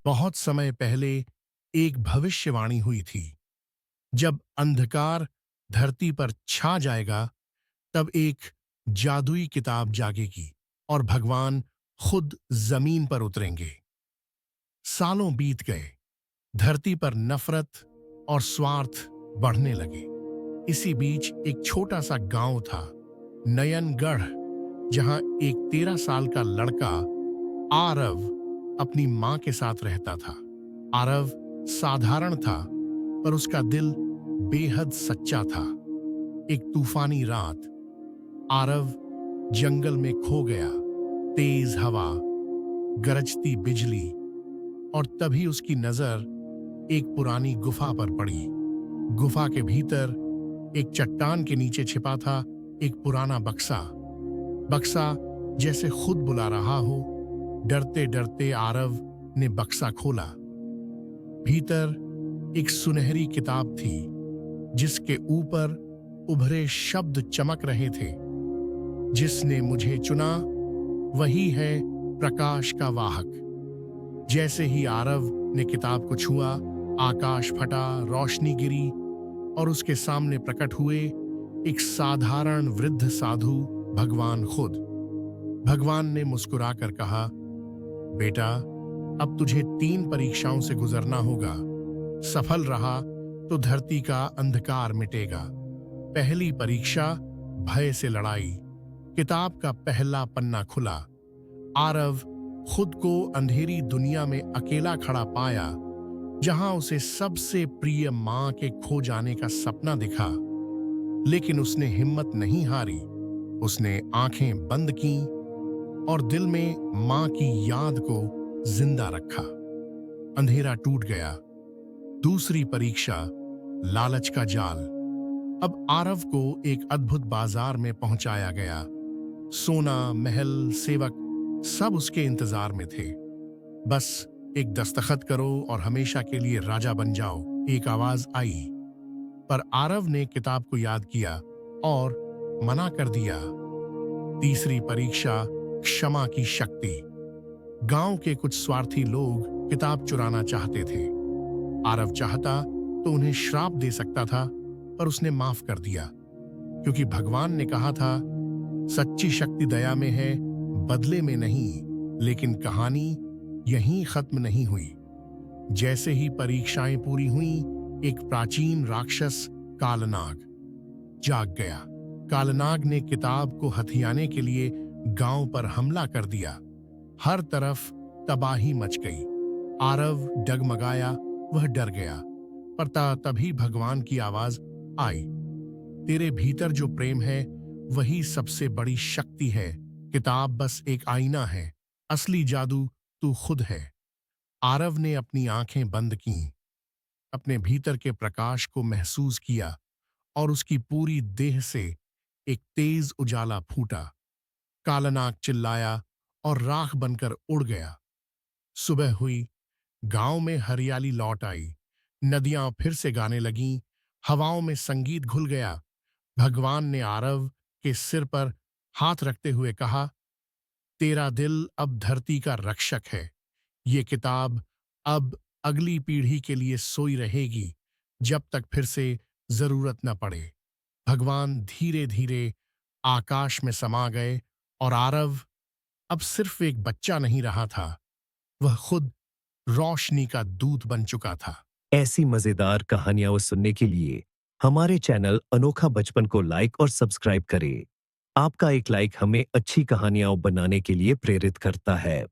बहुत समय पहले एक भविष्यवाणी हुई थी। जब अंधकार धरती पर छा जाएगा, तब एक जादुई किताब जागेगी और भगवान खुद जमीन पर उतरेंगे। सालों बीत गए। धरती पर नफरत और स्वार्थ बढ़ने लगे। इसी बीच एक छोटा सा गांव था, नयनगढ़, जहां एक 13 साल का लड़का आरव अपनी मां के साथ रहता था। आरव साधारण था, पर उसका दिल बेहद सच्चा था। एक तूफानी रात आरव जंगल में खो गया। तेज हवा, गरजती बिजली, और तभी उसकी नजर एक पुरानी गुफा पर पड़ी। गुफा के भीतर एक चट्टान के नीचे छिपा था एक पुराना बक्सा। बक्सा जैसे खुद बुला रहा हो। डरते डरते आरव ने बक्सा खोला। भीतर एक सुनहरी किताब थी, जिसके ऊपर उभरे शब्द चमक रहे थे। जिसने मुझे चुना वही है प्रकाश का वाहक। जैसे ही आरव ने किताब को छुआ, आकाश फटा, रोशनी गिरी और उसके सामने प्रकट हुए एक साधारण वृद्ध साधु, भगवान खुद। भगवान ने मुस्कुराकर कहा, बेटा, अब तुझे 3 परीक्षाओं से गुजरना होगा। सफल रहा तो धरती का अंधकार मिटेगा। पहली परीक्षा, भय से लड़ाई। किताब का पहला पन्ना खुला। आरव खुद को अंधेरी दुनिया में अकेला खड़ा पाया, जहां उसे सबसे प्रिय मां के खो जाने का सपना दिखा। लेकिन उसने हिम्मत नहीं हारी। उसने आंखें बंद की और दिल में मां की याद को जिंदा रखा। अंधेरा टूट गया। दूसरी परीक्षा, लालच का जाल। अब आरव को एक अद्भुत बाजार में पहुंचाया गया। सोना, महल, सेवक सब उसके इंतजार में थे। बस एक दस्तखत करो और हमेशा के लिए राजा बन जाओ, एक आवाज आई। पर आरव ने किताब को याद किया और मना कर दिया। तीसरी परीक्षा, क्षमा की शक्ति। गांव के कुछ स्वार्थी लोग किताब चुराना चाहते थे। आरव चाहता तो उन्हें श्राप दे सकता था, पर उसने माफ कर दिया, क्योंकि भगवान ने कहा था, सच्ची शक्ति दया में है, बदले में नहीं। लेकिन कहानी यहीं खत्म नहीं हुई। जैसे ही परीक्षाएं पूरी हुईं, एक प्राचीन राक्षस कालनाग जाग गया। कालनाग ने किताब को हथियाने के लिए गांव पर हमला कर दिया। हर तरफ तबाही मच गई। आरव डगमगाया, वह डर गया। पर तभी भगवान की आवाज आई, तेरे भीतर जो प्रेम है वही सबसे बड़ी शक्ति है। किताब बस एक आईना है, असली जादू तू खुद है। आरव ने अपनी आंखें बंद कीं, अपने भीतर के प्रकाश को महसूस किया और उसकी पूरी देह से एक तेज उजाला फूटा। कालनाग चिल्लाया और राख बनकर उड़ गया। सुबह हुई। गांव में हरियाली लौट आई। नदियां फिर से गाने लगीं। हवाओं में संगीत घुल गया। भगवान ने आरव के सिर पर हाथ रखते हुए कहा, तेरा दिल अब धरती का रक्षक है। ये किताब अब अगली पीढ़ी के लिए सोई रहेगी, जब तक फिर से जरूरत न पड़े। भगवान धीरे धीरे आकाश में समा गए और आरव अब सिर्फ एक बच्चा नहीं रहा था, वह खुद रोशनी का दूत बन चुका था। ऐसी मजेदार कहानियां सुनने के लिए हमारे चैनल अनोखा बचपन को लाइक और सब्सक्राइब करें। आपका एक लाइक हमें अच्छी कहानियां बनाने के लिए प्रेरित करता है।